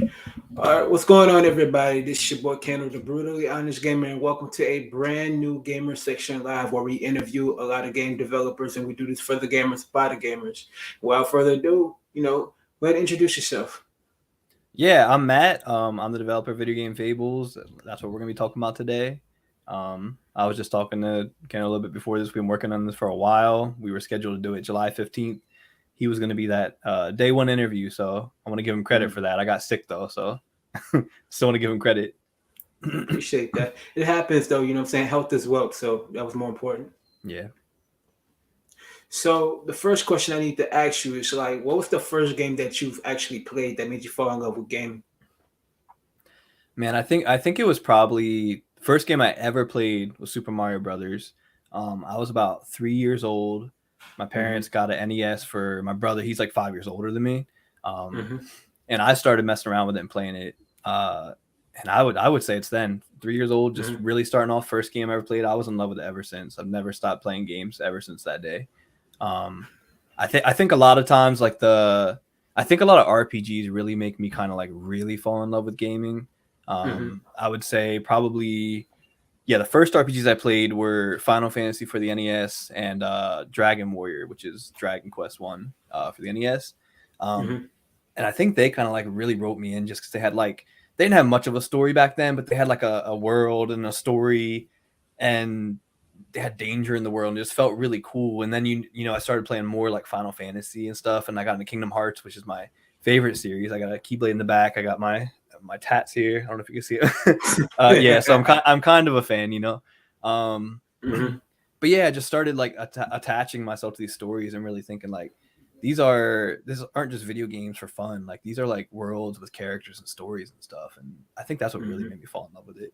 All right, what's going on, everybody? This is your boy Kano, the brutally honest gamer, and welcome to a brand new gamer section live where we interview a lot of game developers, and we do this for the gamers by the gamers. Without further ado, go ahead and introduce yourself. Yeah, I'm Matt. I'm the developer of video game Fables. That's what we're gonna be talking about today. I was just talking to Ken a little bit before this. We've been working on this for a while. We were scheduled to do it July 15th. He was gonna be that day one interview, so I want to give him credit for that. I got sick though, so still want to give him credit. Appreciate that. It happens though, you know what I'm saying? Health is wealth, so that was more important. Yeah, So the first question I need to ask you is like, what was the first game that you've actually played that made you fall in love with gaming? man. I think it was probably first game I ever played was Super Mario Brothers. I was about 3 years old. My Mm-hmm. parents got an NES for my brother. He's like 5 years older than me. Um, Mm-hmm. and I started messing around with it and playing it. And I would say it's then 3 years old, just Mm-hmm. really starting off. First game I ever played. I was in love with it ever since. I've never stopped playing games ever since that day. Um, I think a lot of times I think a lot of RPGs really make me kind of like really fall in love with gaming. Mm-hmm. I would say probably the first RPGs I played were Final Fantasy for the NES and Dragon Warrior, which is Dragon Quest One for the NES. Um, Mm-hmm. and I think they kind of like really wrote me in just because they didn't have much of a story back then, but they had like a world and a story, and they had danger in the world, and it just felt really cool. And then I started playing more like Final Fantasy and stuff, and I got into Kingdom Hearts, which is my favorite series. I got a Keyblade in the back. I got my tats here. I don't know if you can see it. Yeah, so I'm kind of a fan. Um, Mm-hmm. but yeah, I just started like attaching myself to these stories and really thinking like these aren't just video games for fun. Like these are like worlds with characters and stories and stuff. And I think that's what really Mm-hmm. made me fall in love with it.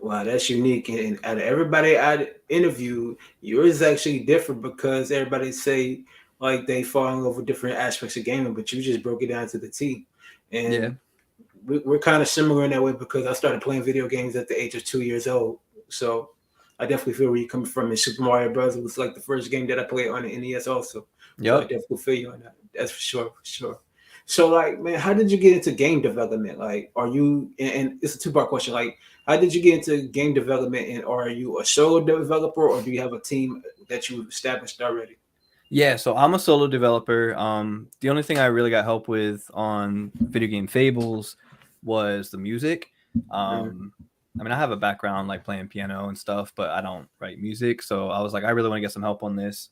Wow, that's unique. And out of everybody I interviewed, yours is actually different because everybody say like they fall in love with different aspects of gaming, but you just broke it down to the T. Yeah. And we're kind of similar in that way because I started playing video games at the age of 2 years old. So I definitely feel where you're coming from. And Super Mario Bros. Was like the first game that I played on the NES also. So I Yep. definitely feel you on that. That's for sure, for sure. So like, man, how did you get into game development? Like, are you? And it's a two-part question. Like, how did you get into game development, and are you a solo developer, or do you have a team that you established already? Yeah, so I'm a solo developer. The only thing I really got help with on video game Fables was the music. Mm-hmm. Um, I mean, I have a background like playing piano and stuff, but I don't write music. So I was like, I really want to get some help on this.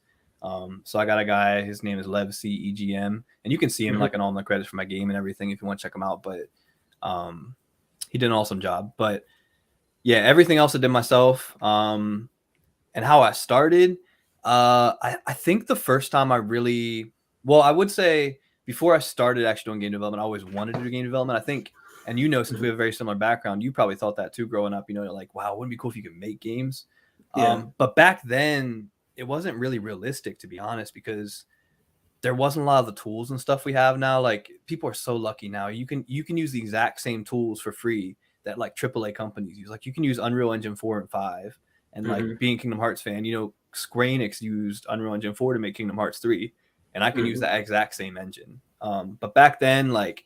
So I got a guy. His name is Lev EGM, and you can see him Mm-hmm. like in all my credits for my game and everything if you want to check him out. But um, he did an awesome job. But yeah, everything else I did myself. And how I started, I think the first time I really, well, I would say before I started actually doing game development, I always wanted to do game development. I think, and since we Mm-hmm. have a very similar background, you probably thought that too growing up. Like, wow, wouldn't it be cool if you could make games? Yeah. But back then, it wasn't really realistic, to be honest, because there wasn't a lot of the tools and stuff we have now. Like, people are so lucky now. You can use the exact same tools for free that like AAA companies use. Like, you can use Unreal Engine 4 and 5, and like Mm-hmm. being a Kingdom Hearts fan, Square Enix used Unreal Engine 4 to make Kingdom Hearts 3, and I can use Mm-hmm. that exact same engine. But back then, like,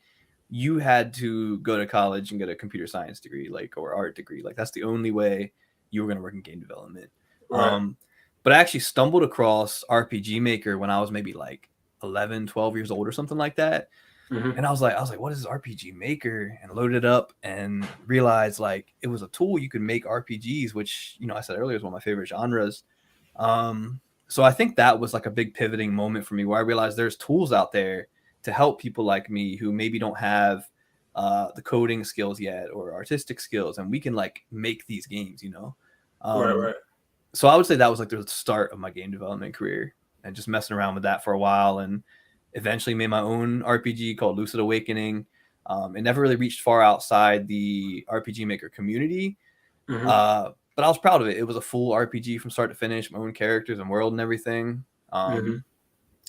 you had to go to college and get a computer science degree, like, or art degree. Like, that's the only way you were going to work in game development. Right. Um, but I actually stumbled across RPG Maker when I was maybe like 11, 12 years old or something like that. Mm-hmm. And I was like, what is this RPG Maker? And loaded it up and realized like it was a tool you could make RPGs, which, I said earlier is one of my favorite genres. Um, so I think that was like a big pivoting moment for me where I realized there's tools out there to help people like me who maybe don't have the coding skills yet or artistic skills, and we can like make these games. Right. Um, Right. so I would say that was like the start of my game development career, and just messing around with that for a while, and eventually made my own RPG called Lucid Awakening. It never really reached far outside the RPG Maker community, Mm-hmm. uh, but I was proud of it. It was a full RPG from start to finish, my own characters and world and everything. Mm-hmm.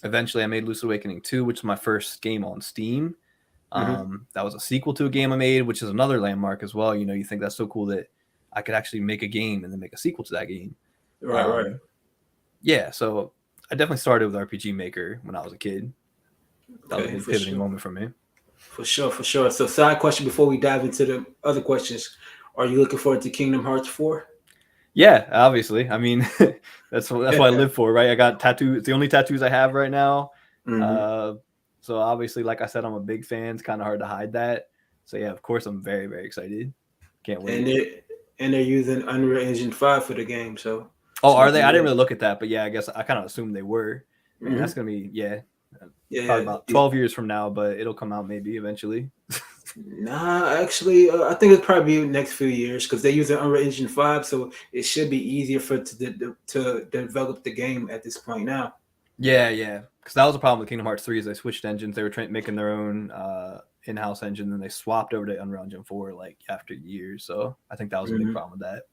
Eventually, I made Lucid Awakening 2, which was my first game on Steam. Mm-hmm. That was a sequel to a game I made, which is another landmark as well. You think that's so cool that I could actually make a game and then make a sequel to that game. Right. Right. Um, yeah, so I definitely started with RPG Maker when I was a kid. That was a Okay, big for pivoting sure. moment for me. For sure, for sure. So, side question before we dive into the other questions: Are you looking forward to Kingdom Hearts 4? Yeah, obviously. I mean, that's what I live for, right? I got tattoos. It's the only tattoos I have right now. Hmm. Uh, so obviously, like I said, I'm a big fan. It's kind of hard to hide that. So yeah, of course, I'm very, very excited. Can't And wait. they're using Unreal Engine 5 for the game, so Oh, it's are gonna they? be I didn't lit. really look at that, but yeah, I guess I kind of assumed they were. Man, Hmm. that's gonna be Yeah, probably yeah, about yeah. 12 years from now, but it'll come out maybe eventually. Nah, actually, I think it's probably next few years because they're using Unreal Engine 5, so it should be easier for to develop the game at this point now. Yeah, yeah. Because that was a problem with Kingdom Hearts 3 is they switched engines. They were making their own in-house engine, and they swapped over to Unreal Engine 4 like after years. So I think that was a big Hmm. problem with that.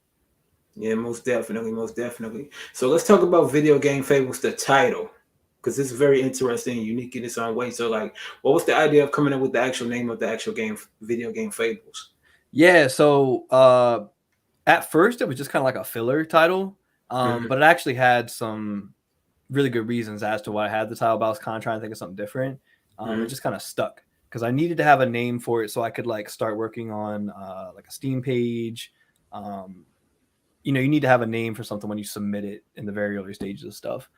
Yeah, most definitely, most definitely. So let's talk about Video Game Fables, the title, because this is very interesting and unique in its own way. So, like, what was the idea of coming up with the actual name of the actual game, Video Game Fables? Yeah, so at first it was just kind of like a filler title, Hmm. but it actually had some really good reasons as to why I had the title. But I was kind of trying to think of something different. It Hmm. just kind of stuck because I needed to have a name for it so I could like start working on like a Steam page. Um, you need to have a name for something when you submit it in the very early stages of stuff.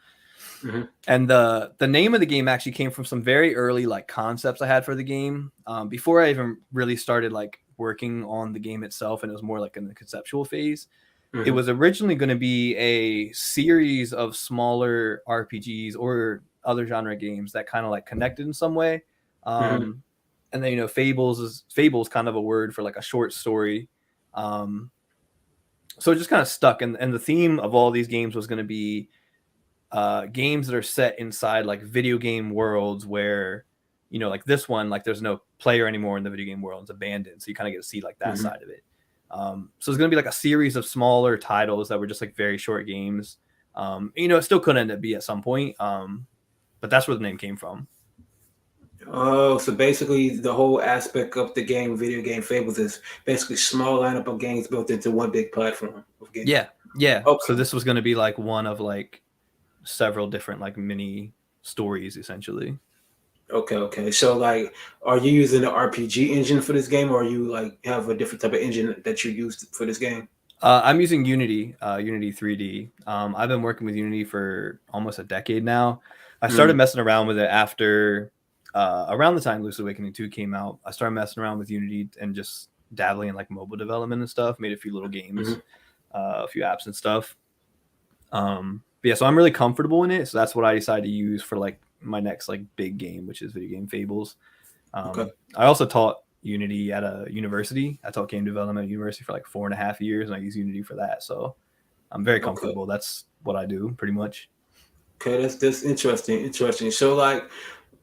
Hmm. And the name of the game actually came from some very early like concepts I had for the game before I even really started like working on the game itself, and it was more like in the conceptual phase. It Hmm. was originally going to be a series of smaller RPGs or other genre games that kind of like connected in some way. Hmm. Um, and then Fables kind of a word for like a short story. Um, so it just kind of stuck, and the theme of all these games was going to be games that are set inside like video game worlds where like this one, like there's no player anymore in the video game world, it's abandoned, so you kind of get to see like that Hmm. side of it. So it's going to be like a series of smaller titles that were just like very short games. It still could end up be at some point, but that's where the name came from. Oh, so basically, the whole aspect of the game, Video Game Fables, is basically small lineup of games built into one big platform of games. Yeah, yeah, so Okay. this was going to be like one of like several different like mini stories essentially. Okay, okay. So, like, are you using the RPG engine for this game, or you like have a different type of engine that you used for this game? I'm using Unity, Unity 3D. I've been working with Unity for almost a decade now. I started Mm, messing around with it after around the time Loose Awakening 2 came out. I started messing around with Unity and just dabbling in like mobile development and stuff. Made a few little games, mm-hmm, a few apps and stuff. But yeah, so I'm really comfortable in it. So that's what I decided to use for like my next like big game, which is Video Game Fables. okay. I also taught Unity at a university. I taught game development at university for like 4.5 years, and I use Unity for that. So I'm very Okay. comfortable. That's what I do pretty much. Okay. That's interesting. Interesting. So, like,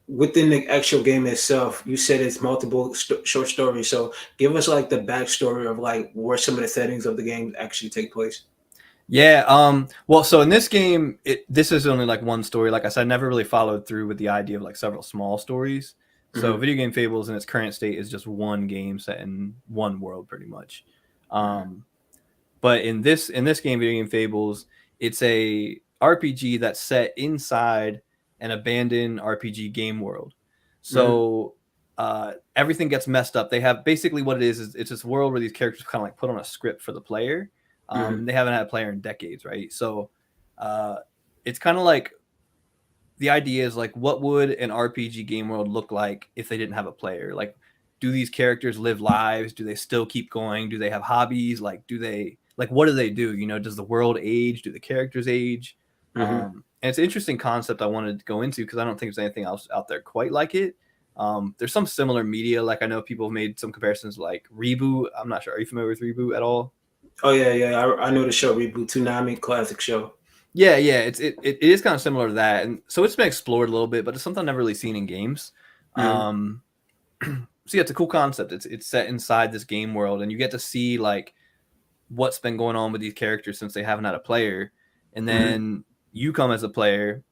within the actual game itself, you said it's multiple short stories. So, give us like the backstory of like where some of the settings of the game actually take place. Yeah. Well, so in this game, this is only like one story. Like I said, I never really followed through with the idea of like several small stories. So Mm-hmm, Video Game Fables in its current state is just one game set in one world, pretty much. Um, But in this game, Video Game Fables, it's a RPG that's set inside an abandoned RPG game world. mm-hmm, So everything gets messed up. They have basically what it is it's this world where these characters kind of like put on a script for the player. mm-hmm, They haven't had a player in decades, right? So uh, it's kind of like the idea is like, what would an RPG game world look like if they didn't have a player? Like, do these characters live lives? Do they still keep going? Do they have hobbies? Like, what do they do? Does the world age? Do the characters age? mm-hmm. And it's an interesting concept I wanted to go into because I don't think there's anything else out there quite like it. There's some similar media, like I know people have made some comparisons, like Reboot. I'm not sure. Are you familiar with Reboot at all? Oh yeah, yeah. I know the show Reboot Toonami classic show. Yeah, yeah, it is kind of similar to that, and so it's been explored a little bit, but it's something I've never really seen in games. Mm-hmm, Um, so yeah, it's a cool concept. It's set inside this game world, and you get to see like what's been going on with these characters since they haven't had a player, and mm-hmm, then you come as a player,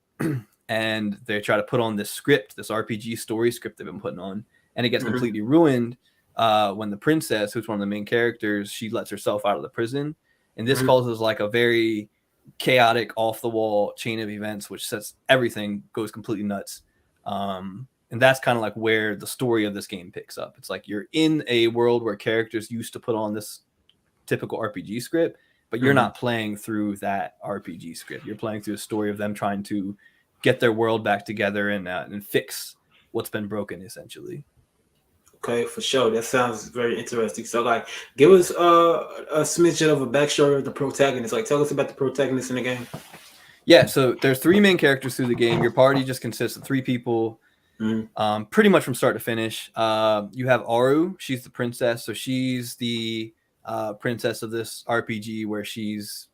and they try to put on this script, this RPG story script they've been putting on, and it gets mm-hmm, completely ruined when the princess, who's one of the main characters, she lets herself out of the prison, and this mm-hmm. causes like a very chaotic, off the wall chain of events, which sets everything goes completely nuts. And that's kind of like where the story of this game picks up. It's like you're in a world where characters used to put on this typical RPG script, but you're not playing through that RPG script. You're playing through a story of them trying to get their world back together and fix what's been broken, essentially. Okay, for sure. That sounds very interesting. So, like, give us a smidgen of a backstory of the protagonist. Like, tell us about the protagonist in the game. Yeah, so there's 3 main characters through the game. Your party just consists of 3 people, pretty much from start to finish. You have Aru. She's the princess. So she's the princess of this RPG, where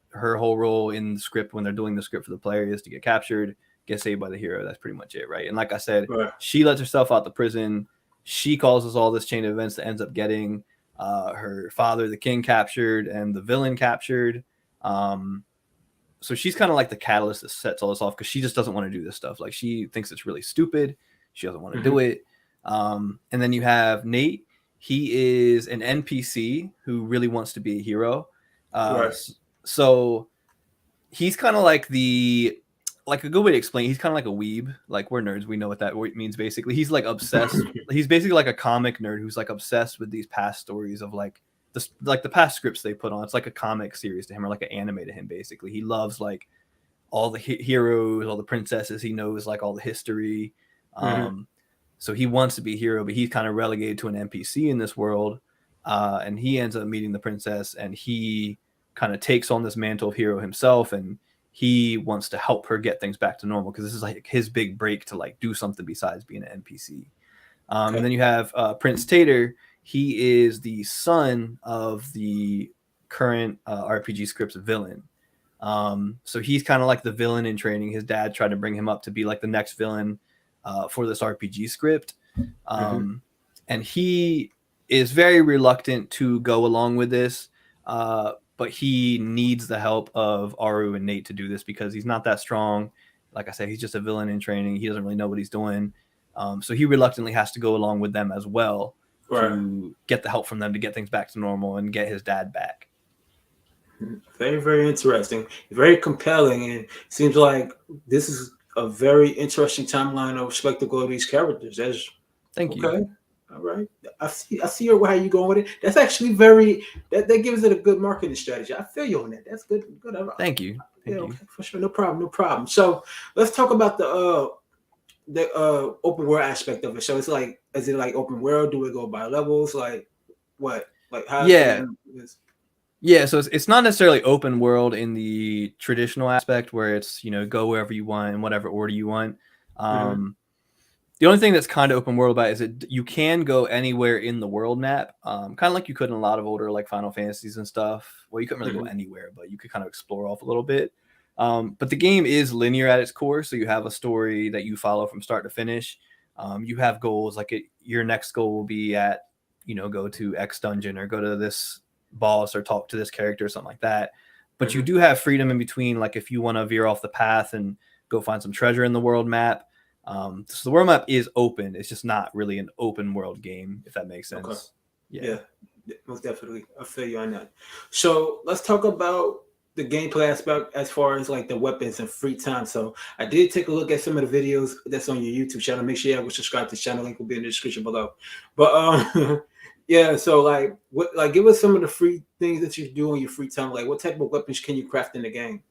her whole role in the script when they're doing the script for the player is to get captured, get saved by the hero. That's pretty much it, right? And like I said, she lets herself out the prison. She causes all this chain of events that ends up getting her father, the king, captured and the villain captured. So she's kind of like the catalyst that sets all this off, because she just doesn't want to do this stuff. Like, she thinks it's really stupid. She doesn't want to do it. And then you have Nate. He is an NPC who really wants to be a hero. So he's kind of like a good way to explain, he's kind of like a weeb. Like, we're nerds, we know what that means. Basically, he's like obsessed. He's basically like a comic nerd who's like obsessed with these past stories of like the past scripts they put on. It's like a comic series to him, or like an anime to him. Basically, he loves like all the heroes, all the princesses. He knows like all the history. So he wants to be a hero, but he's kind of relegated to an NPC in this world. And he ends up meeting the princess, and he kind of takes on this mantle of hero himself, and he wants to help her get things back to normal, because this is like his big break to like do something besides being an NPC. And then you have Prince Tater. He is the son of the current RPG script's villain. So he's kind of like the villain in training. His dad tried to bring him up to be like the next villain for this RPG script. And he is very reluctant to go along with this. But he needs the help of Aru and Nate to do this, because he's not that strong. Like I said, he's just a villain in training. He doesn't really know what he's doing. So he reluctantly has to go along with them as well to get the help from them to get things back to normal and get his dad back. Very, very interesting. Very compelling. And seems like this is a very interesting timeline of spectacle of these characters. Thank you. All right. I see how you going with it. That's actually very that gives it a good marketing strategy. I feel you on that. That's good. Thank you. Okay, for sure. No problem. So let's talk about the open world aspect of it. So it's like, is it like open world? Do we go by levels? Like what? Like how? Yeah, so it's not necessarily open world in the traditional aspect, where it's, go wherever you want in whatever order you want. The only thing that's kind of open world about it is that you can go anywhere in the world map, kind of like you could in a lot of older like Final Fantasies and stuff. Well, you couldn't really go anywhere, but you could kind of explore off a little bit. But the game is linear at its core, so you have a story that you follow from start to finish. You have goals, like your next goal will be at, go to X dungeon, or go to this boss, or talk to this character, or something like that. But you do have freedom in between, like if you want to veer off the path and go find some treasure in the world map. So the world map is open. It's just not really an open world game, if that makes sense. Okay. Yeah, most definitely. I feel you on that. So let's talk about the gameplay aspect as far as like the weapons and free time. So I did take a look at some of the videos that's on your YouTube channel. Make sure you subscribe to the channel. Link will be in the description below. But yeah, so give us some of the free things that you do on your free time. Like, what type of weapons can you craft in the game?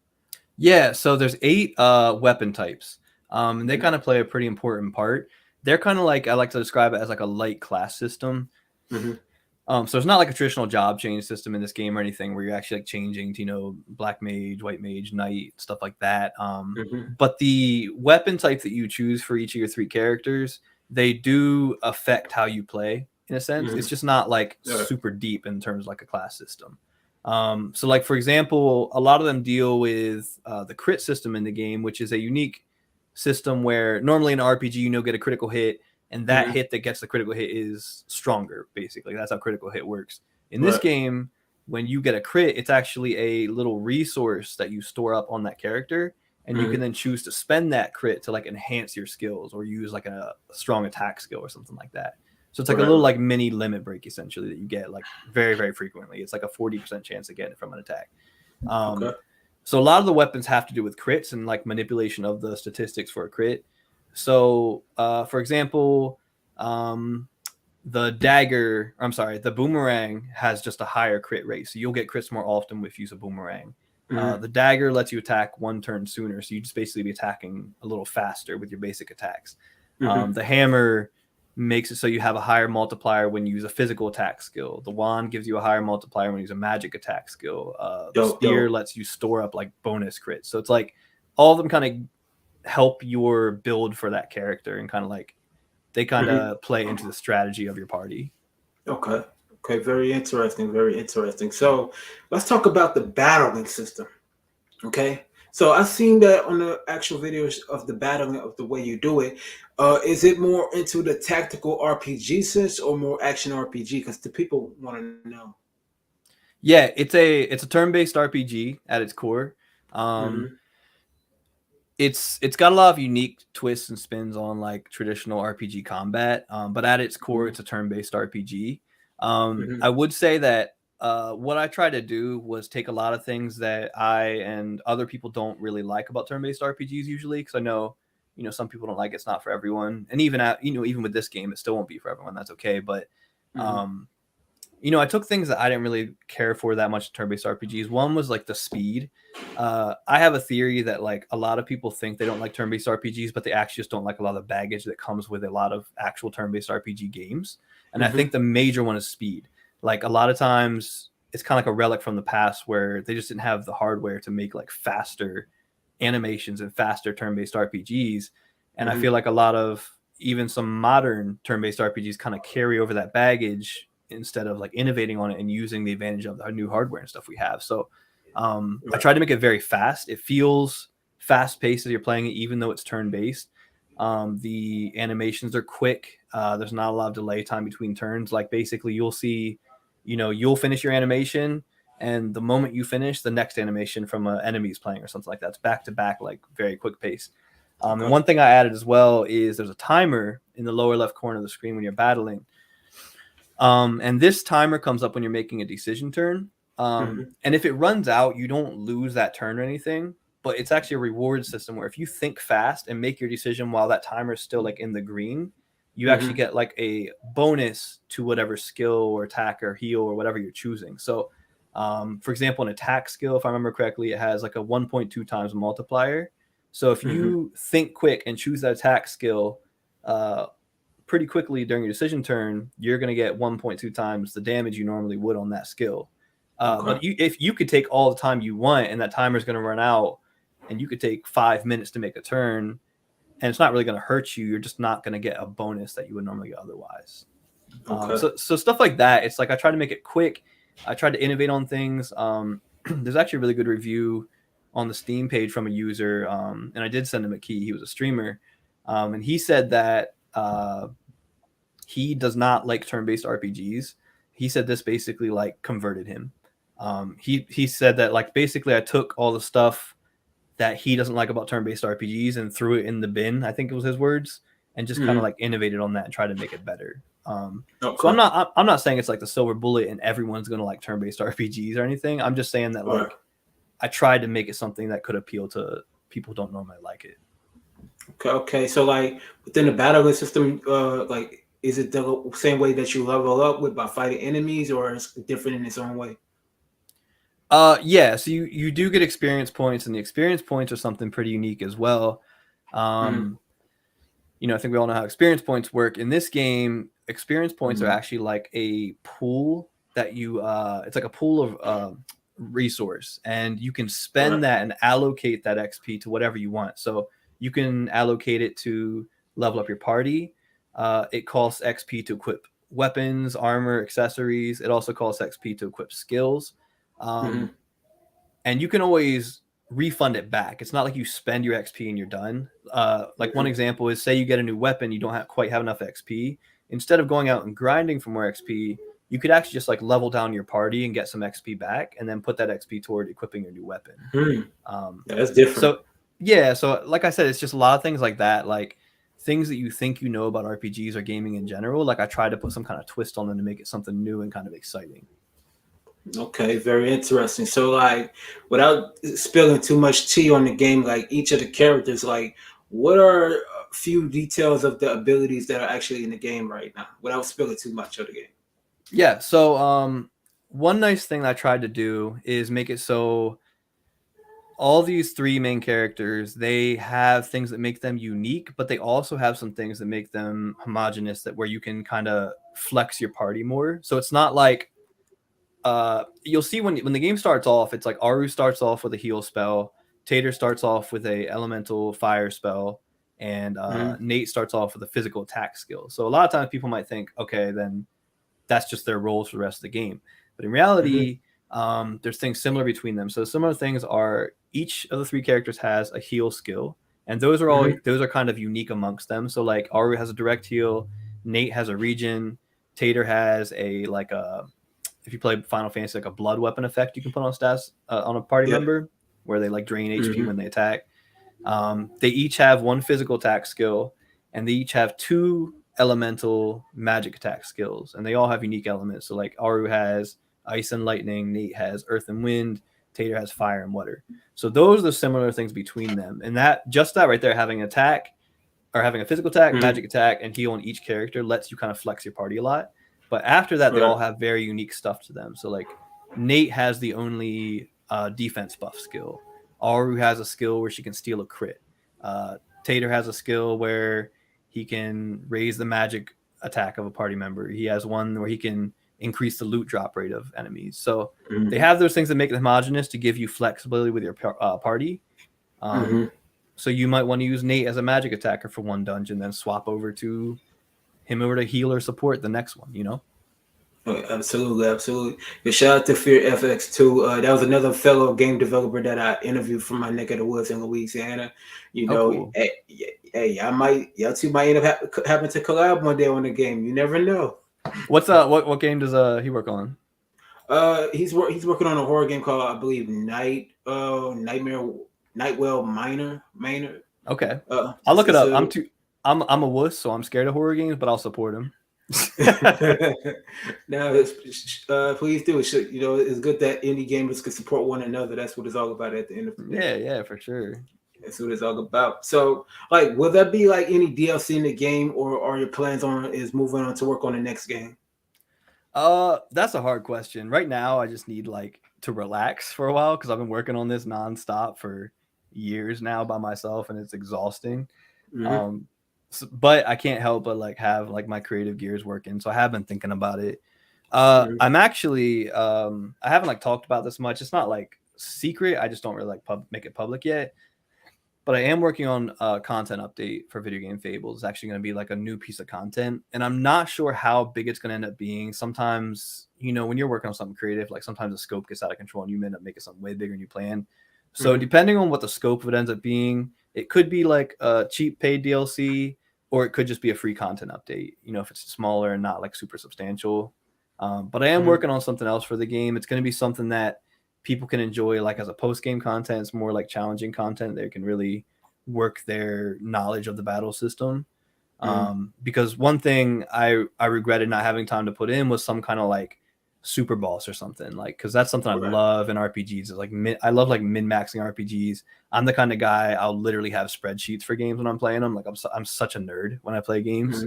Yeah, so there's 8 weapon types. And they kind of play a pretty important part. They're kind of like, I like to describe it as like a light class system. So it's not like a traditional job change system in this game or anything, where you're actually like changing to, black mage, white mage, knight, stuff like that. But the weapon type that you choose for each of your 3 characters, they do affect how you play in a sense. It's just not like super deep in terms of like a class system. So like, for example, a lot of them deal with the crit system in the game, which is a unique system where normally in an RPG, get a critical hit, and that hit that gets the critical hit is stronger. Basically, that's how critical hit works. In this game, when you get a crit, it's actually a little resource that you store up on that character, and you can then choose to spend that crit to like enhance your skills, or use like a strong attack skill or something like that. So it's like a little like mini limit break essentially that you get like very, very frequently. It's like a 40% chance of getting it from an attack. So a lot of the weapons have to do with crits and like manipulation of the statistics for a crit. So, for example, um, the dagger, I'm sorry, the boomerang has just a higher crit rate. So you'll get crits more often if you use a boomerang. Mm-hmm. The dagger lets you attack one turn sooner. So you just basically be attacking a little faster with your basic attacks. Mm-hmm. The hammer makes it so you have a higher multiplier when you use a physical attack skill. The wand gives you a higher multiplier when you use a magic attack skill. The Dope, spear dope. lets you store up like bonus crits. So it's like all of them kind of help your build for that character and kind of like they kind Mm-hmm. of play into the strategy of your party. Okay. Okay. Very interesting. Very interesting. So let's talk about the battling system. Okay. So I've seen that on the actual videos of the battling of the way you do it. Is it more into the tactical RPG sense or more action RPG? Because the people want to know. Yeah, it's a turn-based RPG at its core. Um, Mm-hmm. it's got a lot of unique twists and spins on like traditional RPG combat, but at its core, Mm-hmm. it's a turn-based RPG. Mm-hmm. I would say that what I tried to do was take a lot of things that I and other people don't really like about turn-based RPGs usually, because I know some people don't like it's not for everyone, and even even with this game, it still won't be for everyone. That's okay, but Mm-hmm. um, I took things that I didn't really care for that much in turn-based RPGs. One was like the speed. I have a theory that like a lot of people think they don't like turn-based RPGs, but they actually just don't like a lot of the baggage that comes with a lot of actual turn-based RPG games. And I Mm-hmm. think the major one is speed. Like a lot of times it's kind of like a relic from the past where they just didn't have the hardware to make like faster animations and faster turn-based RPGs. And I Mm-hmm. feel like a lot of even some modern turn-based RPGs kind of carry over that baggage instead of like innovating on it and using the advantage of our new hardware and stuff we have. So I Right. tried to make it very fast. It feels fast paced as you're playing it, even though it's turn based. The animations are quick. There's not a lot of delay time between turns. Like basically, you'll see, you'll finish your animation, and the moment you finish, the next animation from an enemy is playing or something like that. It's back to back, like very quick pace. And Okay. one thing I added as well is there's a timer in the lower left corner of the screen when you're battling. And this timer comes up when you're making a decision turn. Mm-hmm. And if it runs out, you don't lose that turn or anything. But it's actually a reward system where if you think fast and make your decision while that timer is still like in the green, you actually Mm-hmm. get like a bonus to whatever skill or attack or heal or whatever you're choosing. So, for example, an attack skill, if I remember correctly, it has like a 1.2 times multiplier. So if Mm-hmm. you think quick and choose that attack skill, uh, pretty quickly during your decision turn, you're going to get 1.2 times the damage you normally would on that skill. Okay. If you could take all the time you want and that timer is going to run out, and you could take 5 minutes to make a turn, and it's not really going to hurt you, you're just not going to get a bonus that you would normally get otherwise. Okay. So stuff like that. It's like I try to make it quick. I try to innovate on things. There's actually a really good review on the Steam page from a user, and I did send him a key. He was a streamer, and he said that he does not like turn-based RPGs. He said this basically like converted him. He said that like basically I took all the stuff that he doesn't like about turn-based RPGs and threw it in the bin. I think it was his words, and just kind of Mm-hmm. like innovated on that and tried to make it better. So Okay. I'm not saying it's like the silver bullet and everyone's gonna like turn-based RPGs or anything. I'm just saying that All right. like I tried to make it something that could appeal to people who don't normally like it. Okay. Okay. So like within the battling system, like is it the same way that you level up with by fighting enemies, or it's different in its own way? Yeah, so you do get experience points, and the experience points are something pretty unique as well. Mm-hmm. Um, I think we all know how experience points work. In this game, experience points are Mm-hmm. actually like a pool that it's like a pool of resource, and you can All right. spend that and allocate that XP to whatever you want. So you can allocate it to level up your party. It costs XP to equip weapons, armor, accessories. It also costs XP to equip skills. Mm-hmm. Um, and you can always refund it back. It's not like you spend your XP and you're done. Like one Mm-hmm. example is say you get a new weapon, you don't quite have enough XP. Instead of going out and grinding for more XP, you could actually just like level down your party and get some XP back, and then put that XP toward equipping your new weapon. Hmm. Um, Yeah, that's different. so yeah, so like I said, it's just a lot of things like that, like things that you think you know about RPGs or gaming in general. Like I try to put some kind of twist on them to make it something new and kind of exciting. Okay, very interesting. So, like, without spilling too much tea on the game, like each of the characters, like, what are few details of the abilities that are actually in the game right now, without spilling too much of the game. Yeah. So one nice thing I tried to do is make it so all these three main characters, they have things that make them unique, but they also have some things that make them homogenous, that where you can kind of flex your party more. So it's not like you'll see when the game starts off, it's like Aru starts off with a heal spell, Tater starts off with a elemental fire spell, and Nate starts off with a physical attack skill. So a lot of times people might think, okay, then that's just their roles for the rest of the game. But in reality, there's things similar between them. So similar things are each of the three characters has a heal skill, and those are all those are kind of unique amongst them. So like Aru has a direct heal, Nate has a regen, Tater has a like a, if you play Final Fantasy, like a blood weapon effect you can put on stats on a party member where they like drain HP when they attack. They each have one physical attack skill, and they each have two elemental magic attack skills, and they all have unique elements. So like Aru has ice and lightning, Nate has earth and wind, Tater has fire and water. So those are the similar things between them, and that just that right there, having attack or having a physical attack, magic attack, and heal on each character lets you kind of flex your party a lot. But after that, they all have very unique stuff to them. So like Nate has the only defense buff skill. Aru has a skill where she can steal a crit. Tater has a skill where he can raise the magic attack of a party member. He has one where he can increase the loot drop rate of enemies. So they have those things that make it homogenous to give you flexibility with your party. So you might want to use Nate as a magic attacker for one dungeon, then swap over to him over to heal or support the next one, you know? Oh, absolutely. But shout out to Fear FX too. That was another fellow game developer that I interviewed from my neck of the woods in Louisiana. You know, cool. hey, y'all two might end up having to collab one day on the game. You never know. What game does he work on? He's working on a horror game called, I believe, Nightwell Minor. Okay, I'll look it up. I'm a wuss, so I'm scared of horror games, but I'll support him. No, please do. You know, it's good that indie gamers can support one another. That's what it's all about at the end of the day. Yeah, for sure. That's what it's all about. So, like, will there be like any DLC in the game, or are your plans on is moving on to work on the next game? That's a hard question. Right now, I just need like to relax for a while because I've been working on this nonstop for years now by myself, and it's exhausting. But I can't help but like have like my creative gears working. So I have been thinking about it. I'm actually I haven't like talked about this much. It's not like secret. I just don't really like make it public yet. But I am working on a content update for video game Fables. It's actually going to be like a new piece of content, and I'm not sure how big it's going to end up being. Sometimes, you know, when you're working on something creative, like sometimes the scope gets out of control and you end up making something way bigger than you plan. So depending on what the scope of it ends up being, it could be like a cheap paid DLC, or it could just be a free content update, you know, if it's smaller and not like super substantial. But I am working on something else for the game. It's going to be something that people can enjoy like as a post-game content. It's more like challenging content. They can really work their knowledge of the battle system. Because one thing I regretted not having time to put in was some kind of like super boss or something, like, because that's something I love in RPGs. Is like I love like min-maxing RPGs. I'm the kind of guy, I'll literally have spreadsheets for games when I'm playing them. Like I'm such a nerd when I play games.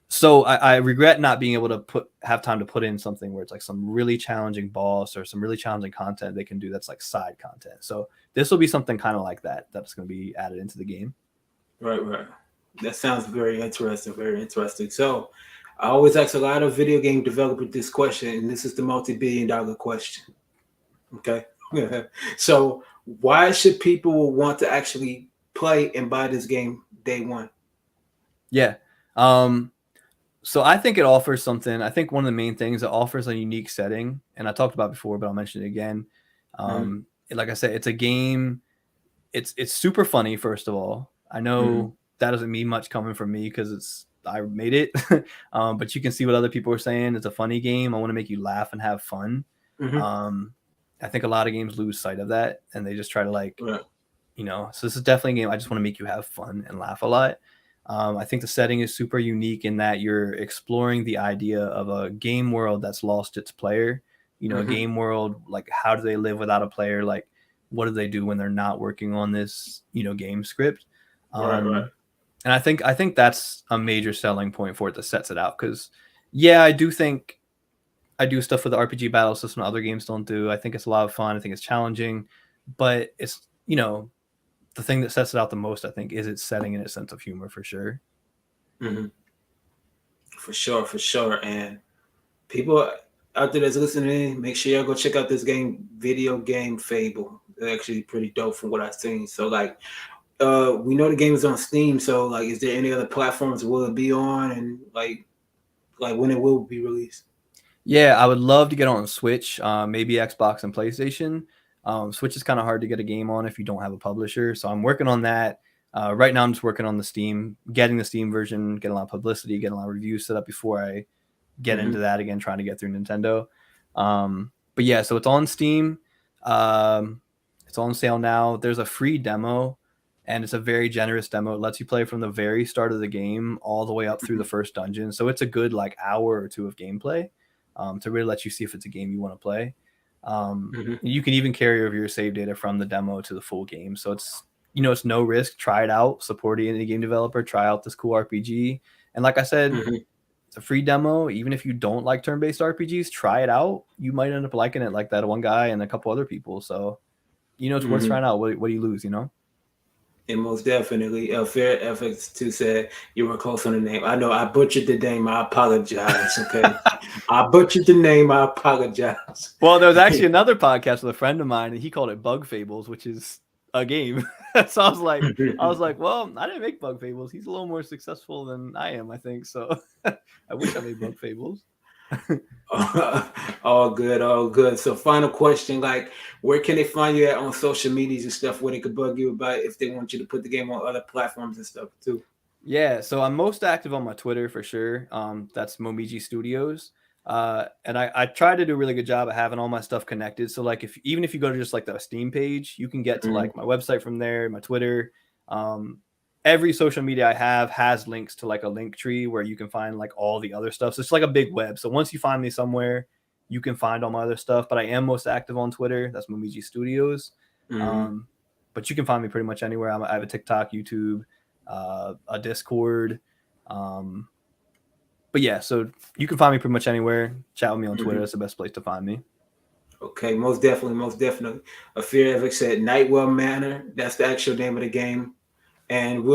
So I regret not being able to have time to put in something where it's like some really challenging boss or some really challenging content they can do that's like side content. So this will be something kind of like that's going to be added into the game. Right. That sounds very interesting. So I always ask a lot of video game developers this question, and this is the multi-billion-dollar question. Okay. So why should people want to actually play and buy this game day one? Yeah. So I think it offers something. I think one of the main things, it offers a unique setting, and I talked about it before, but I'll mention it again. Like I said, it's a game. It's super funny. First of all, I know that doesn't mean much coming from me because I made it, but you can see what other people are saying. It's a funny game. I want to make you laugh and have fun. I think a lot of games lose sight of that, and they just try to like, you know. So this is definitely a game I just want to make you have fun and laugh a lot. I think the setting is super unique in that you're exploring the idea of a game world that's lost its player. You know, a game world, like how do they live without a player? Like what do they do when they're not working on this, you know, game script? Right. And I think that's a major selling point for it that sets it out. Because yeah, I do think I do stuff with the RPG battle system other games don't do. I think it's a lot of fun. I think it's challenging, but it's, you know, the thing that sets it out the most, I think, is its setting and its sense of humor for sure. Mm-hmm. For sure. And people out there that's listening, make sure y'all go check out this video game Fable. It's actually pretty dope from what I've seen. So like, we know the game is on Steam. So like, is there any other platforms will it be on, and like when it will be released? Yeah, I would love to get on Switch, maybe Xbox and PlayStation. Switch is kind of hard to get a game on if you don't have a publisher, so I'm working on that. Right now, I'm just working on getting the Steam version, getting a lot of publicity, getting a lot of reviews set up before I get into that again, trying to get through Nintendo. But yeah, so it's on Steam. It's on sale now. There's a free demo, and it's a very generous demo. It lets you play from the very start of the game all the way up through the first dungeon. So it's a good like hour or two of gameplay. To really let you see if it's a game you want to play. You can even carry over your save data from the demo to the full game. So it's, you know, it's no risk. Try it out. Support any game developer. Try out this cool RPG. And like I said, it's a free demo. Even if you don't like turn-based RPGs, try it out. You might end up liking it like that one guy and a couple other people. So, you know, it's worth trying out. What do you lose, you know? And most definitely, Fair FX2 said you were close on the name. I know I butchered the name. I apologize. Okay, I butchered the name. I apologize. Well, there was actually another podcast with a friend of mine, and he called it Bug Fables, which is a game. So I was like, well, I didn't make Bug Fables. He's a little more successful than I am, I think. So I wish I made Bug Fables. All good. So final question, like, where can they find you at on social medias and stuff where they could bug you about if they want you to put the game on other platforms and stuff too? Yeah, so I'm most active on my Twitter for sure. That's MOMIJI Studios. And I try to do a really good job of having all my stuff connected. So like even if you go to just like the Steam page, you can get to like my website from there, my Twitter. Every social media I have has links to like a link tree where you can find like all the other stuff. So it's like a big web. So once you find me somewhere, you can find all my other stuff. But I am most active on Twitter. That's MOMIJI Studios. But you can find me pretty much anywhere. I have a TikTok, YouTube, a Discord. But yeah, so you can find me pretty much anywhere. Chat with me on Twitter. That's the best place to find me. Okay, most definitely. A Fear Epic said Nightwell Manor. That's the actual name of the game. And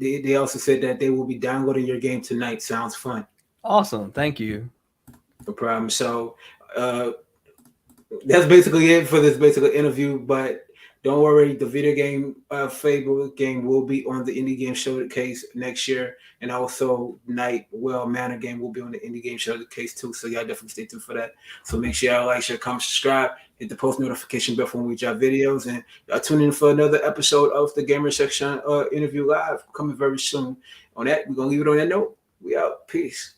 they also said that they will be downloading your game tonight. Sounds fun. Awesome. Thank you. No problem. So that's basically it for this interview. But don't worry, the video game Fable game will be on the Indie Game Showcase next year, and also Nightwell Manor game will be on the Indie Game Showcase too. So y'all definitely stay tuned for that. So make sure y'all like, share, comment, subscribe, hit the post notification bell for when we drop videos, and y'all tune in for another episode of the Gamer Section interview live coming very soon. On that, we're gonna leave it on that note. We out. Peace.